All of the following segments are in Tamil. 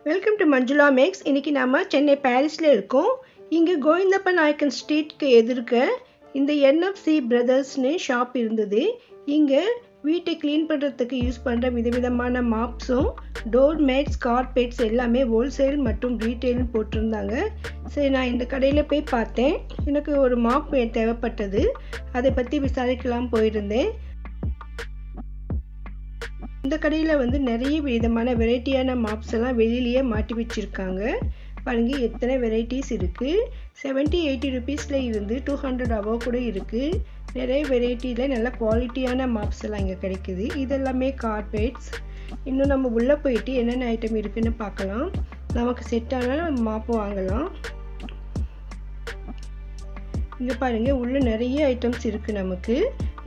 Welcome to Manjula maths. இன்றைக்கி நம்ம சென்னை பாரிஸில் இருக்கோம். இங்கே கோவிந்தப்ப நாயக்கன் ஸ்ட்ரீட்க்கு எதிர்க்க இந்த என்எஃப்சி பிரதர்ஸ்னு ஷாப் இருந்தது. இங்கே வீட்டை க்ளீன் பண்ணுறதுக்கு யூஸ் பண்ணுற விதவிதமான மாப்ஸும் டோர் மேட்ஸ் கார்பெட்ஸ் எல்லாமே ஹோல்சேல் மற்றும் ரீட்டெயில்னு போட்டிருந்தாங்க. சரி, நான் இந்த கடையில் போய் பார்த்தேன். எனக்கு ஒரு மாப் தேவைப்பட்டது. அதை பற்றி விசாரிக்கலாம் போயிருந்தேன். இந்த கடையில் நிறைய விதமான வெரைட்டியான மாப்ஸ் எல்லாம் வெளியிலேயே மாட்டி வச்சுருக்காங்க. பாருங்கள், எத்தனை வெரைட்டிஸ் இருக்குது. 70-80 ருபீஸில் இருந்து 200 அபவ் கூட இருக்குது. நிறைய வெரைட்டியில் நல்ல குவாலிட்டியான மாப்ஸ் எல்லாம் இங்கே கிடைக்குது. இதெல்லாமே கார்பெட்ஸ். இன்னும் நம்ம உள்ளே போயிட்டு என்னென்ன ஐட்டம் இருக்குதுன்னு பார்க்கலாம். நமக்கு செட்டான மாப்பு வாங்கலாம். இங்கே பாருங்கள், உள்ளே நிறைய ஐட்டம்ஸ் இருக்குது நமக்கு.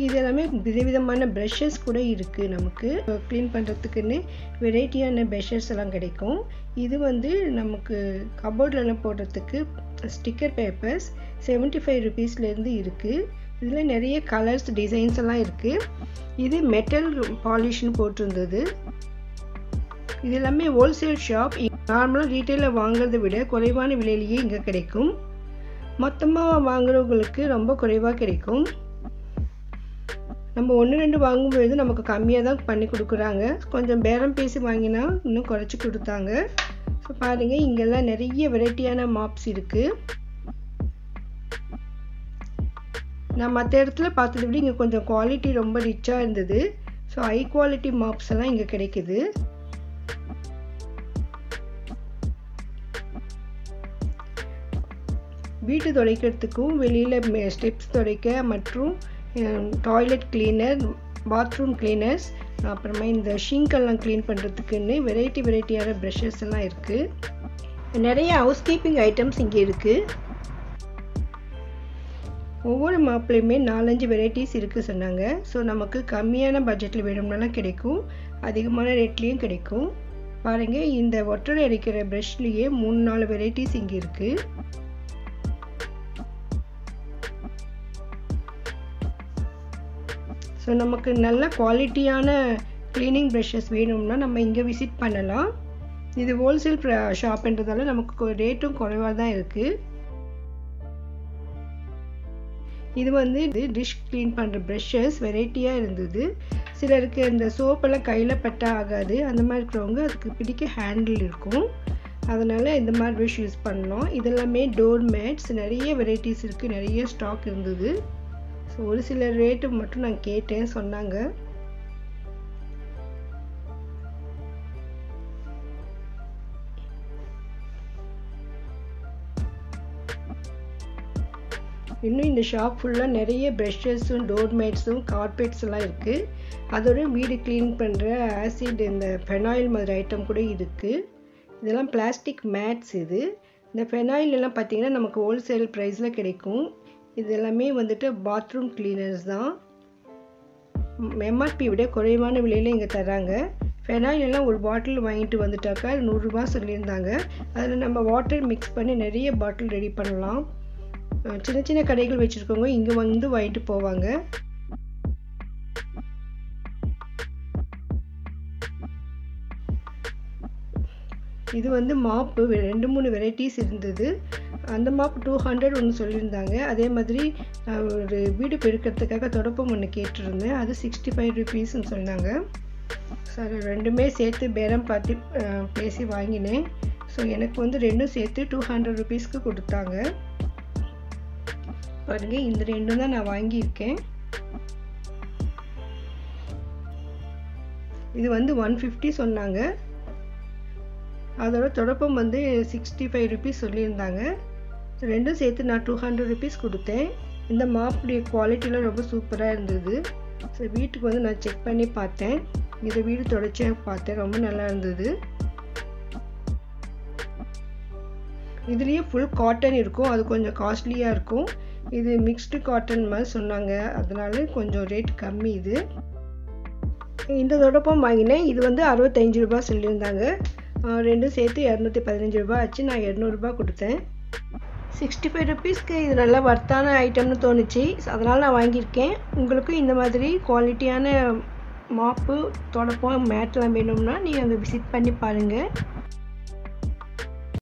இது எல்லாமே விதவிதமான ப்ரஷஸ் கூட இருக்குது. நமக்கு க்ளீன் பண்ணுறதுக்குன்னு வெரைட்டியான ப்ரஷஸ் எல்லாம் கிடைக்கும். இது நமக்கு கபோர்ட்லலாம் போடுறதுக்கு ஸ்டிக்கர் பேப்பர்ஸ் 75 ருபீஸ்லேருந்து இருக்குது. இதில் நிறைய கலர்ஸ் டிசைன்ஸ் எல்லாம் இருக்குது. இது மெட்டல் பாலிஷ்னு போட்டிருந்தது. இது எல்லாமே ஹோல்சேல் ஷாப். நார்மலாக ரீட்டெயிலில் வாங்குறதை விட குறைவான விலையிலேயே இங்கே கிடைக்கும். மொத்தமாக வாங்குறவங்களுக்கு ரொம்ப குறைவாக கிடைக்கும். நம்ம 1-2 வாங்கும்போது நமக்கு கம்மியாக தான் பண்ணி கொடுக்குறாங்க. கொஞ்சம் பேரம் பேசி வாங்கினா இன்னும் குறைச்சி கொடுத்தாங்க. ஸோ பாருங்கள், இங்கெல்லாம் நிறைய வெரைட்டியான மாப்ஸ் இருக்குது. நான் மற்ற இடத்துல பார்த்ததை விட இங்கே கொஞ்சம் குவாலிட்டி ரொம்ப ரிச்சாக இருந்தது. ஸோ ஹை குவாலிட்டி மாப்ஸ் எல்லாம் இங்கே கிடைக்குது. வீட்டு துடைக்கிறதுக்கும் வெளியில் ஸ்டெப்ஸ் துடைக்க மற்றும் டாய்லெட் கிளீனர், பாத்ரூம் கிளீனர்ஸ், அப்புறமா இந்த ஷிங்கெல்லாம் க்ளீன் பண்ணுறதுக்குன்னு வெரைட்டியான ப்ரஷஸ் எல்லாம் இருக்குது. நிறைய ஹவுஸ் கீப்பிங் ஐட்டம்ஸ் இங்கே இருக்குது. ஒவ்வொரு மாப்லேயுமே 4-5 வெரைட்டிஸ் இருக்குது சொன்னாங்க. ஸோ நமக்கு கம்மியான பட்ஜெட்டில் வேணும்னாலும் கிடைக்கும், அதிகமான ரேட்லேயும் கிடைக்கும். பாருங்கள், இந்த ஒட்டடை அடிக்கிற ப்ரஷ்லேயே 3-4 வெரைட்டிஸ் இங்கே இருக்குது. ஸோ நமக்கு நல்ல குவாலிட்டியான க்ளீனிங் ப்ரஷஸ் வேணும்னா நம்ம இங்கே விசிட் பண்ணலாம். இது ஹோல்சேல் ஷாப்ன்றதால நமக்கு ரேட்டும் குறைவாக தான் இருக்குது. இது டிஷ் க்ளீன் பண்ணுற ப்ரஷஸ் வெரைட்டியாக இருந்தது. சிலருக்கு இந்த சோப்பெல்லாம் கையில் பட்டா ஆகாது. அந்த மாதிரி இருக்கிறவங்க அதுக்கு பிடிக்க ஹேண்டில் இருக்கும். அதனால் இந்த மாதிரி ப்ரஷ் யூஸ் பண்ணலாம். இதெல்லாமே டோர் மேட்ஸ். நிறைய வெரைட்டிஸ் இருக்குது, நிறைய ஸ்டாக் இருந்தது. ஸோ ஒரு சில ரேட்டு மட்டும் நான் கேட்டேன், சொன்னாங்க. இன்னும் இந்த ஷாப் ஃபுல்லாக நிறைய ப்ரஷஸும் டோர் மேட்ஸும் கார்பெட்ஸ் எல்லாம் இருக்குது. அதோட வீடு க்ளீன் பண்ணுற ஆசிட், இந்த ஃபெனாயில் மாதிரி ஐட்டம் கூட இருக்குது. இதெல்லாம் பிளாஸ்டிக் மேட்ஸ். இந்த ஃபெனாயில் எல்லாம் பார்த்திங்கன்னா நமக்கு ஹோல்சேல் ப்ரைஸில் கிடைக்கும். இது எல்லாமே பாத்ரூம் கிளீனர்ஸ் தான். எம்ஆர்பி விட குறைவான விலையில் இங்கே தராங்க. ஃபெனாயில் எல்லாம் ஒரு பாட்டில் வாங்கிட்டு வந்துட்டாக்கா 100 ரூபா சொல்லியிருந்தாங்க. அதில் நம்ம வாட்டர் மிக்ஸ் பண்ணி நிறைய பாட்டில் ரெடி பண்ணலாம். சின்ன சின்ன கடைகள் வச்சுருக்கவங்க இங்கே வாங்கிட்டு போவாங்க. இது மாப்பு 2-3 வெரைட்டிஸ் இருந்தது. அந்த மாப்பு 200 ஒன்று சொல்லியிருந்தாங்க. அதே மாதிரி ஒரு வீடு பெருக்கிறதுக்காக தொடப்பம் ஒன்று கேட்டிருந்தேன். அது 65 ருபீஸ்ன்னு சொன்னாங்க. சார், ரெண்டுமே சேர்த்து பேரம் பார்த்து பேசி வாங்கினேன். ஸோ எனக்கு ரெண்டும் சேர்த்து 200 ருபீஸ்க்கு கொடுத்தாங்க. பாருங்கள், இந்த ரெண்டும் தான் நான் வாங்கியிருக்கேன். இது 150 சொன்னாங்க. அதோட தொடப்பம் 65 ருபீஸ் சொல்லியிருந்தாங்க. ரெண்டும் சேர்த்து நான் 200 ருபீஸ் கொடுத்தேன். இந்த மாப்புடைய குவாலிட்டிலாம் ரொம்ப சூப்பராக இருந்தது. ஸோ வீட்டுக்கு நான் செக் பண்ணி பார்த்தேன். இதை வீடு தொடச்சி பார்த்தேன், ரொம்ப நல்லா இருந்தது. இதுலேயே ஃபுல் காட்டன் இருக்கும், அது கொஞ்சம் காஸ்ட்லியாக இருக்கும். இது மிக்ஸ்டு காட்டன் மாதிரி சொன்னாங்க, அதனால கொஞ்சம் ரேட் கம்மி. இந்த தொடப்பம் வாங்கினேன். இது 65 ரூபா சொல்லியிருந்தாங்க. ரெண்டும் சேர்த்து 215 ரூபா ஆச்சு. நான் 200 ரூபா கொடுத்தேன். 65 ருபீஸ்க்கு இது நல்லா வர்த்தான ஐட்டம்னு தோணுச்சு. அதனால் நான் வாங்கியிருக்கேன். உங்களுக்கும் இந்த மாதிரி குவாலிட்டியான மாப்பு, தொடப்பம், மேட்லாம் வேணும்னா நீங்கள் அங்கே விசிட் பண்ணி பாருங்கள்.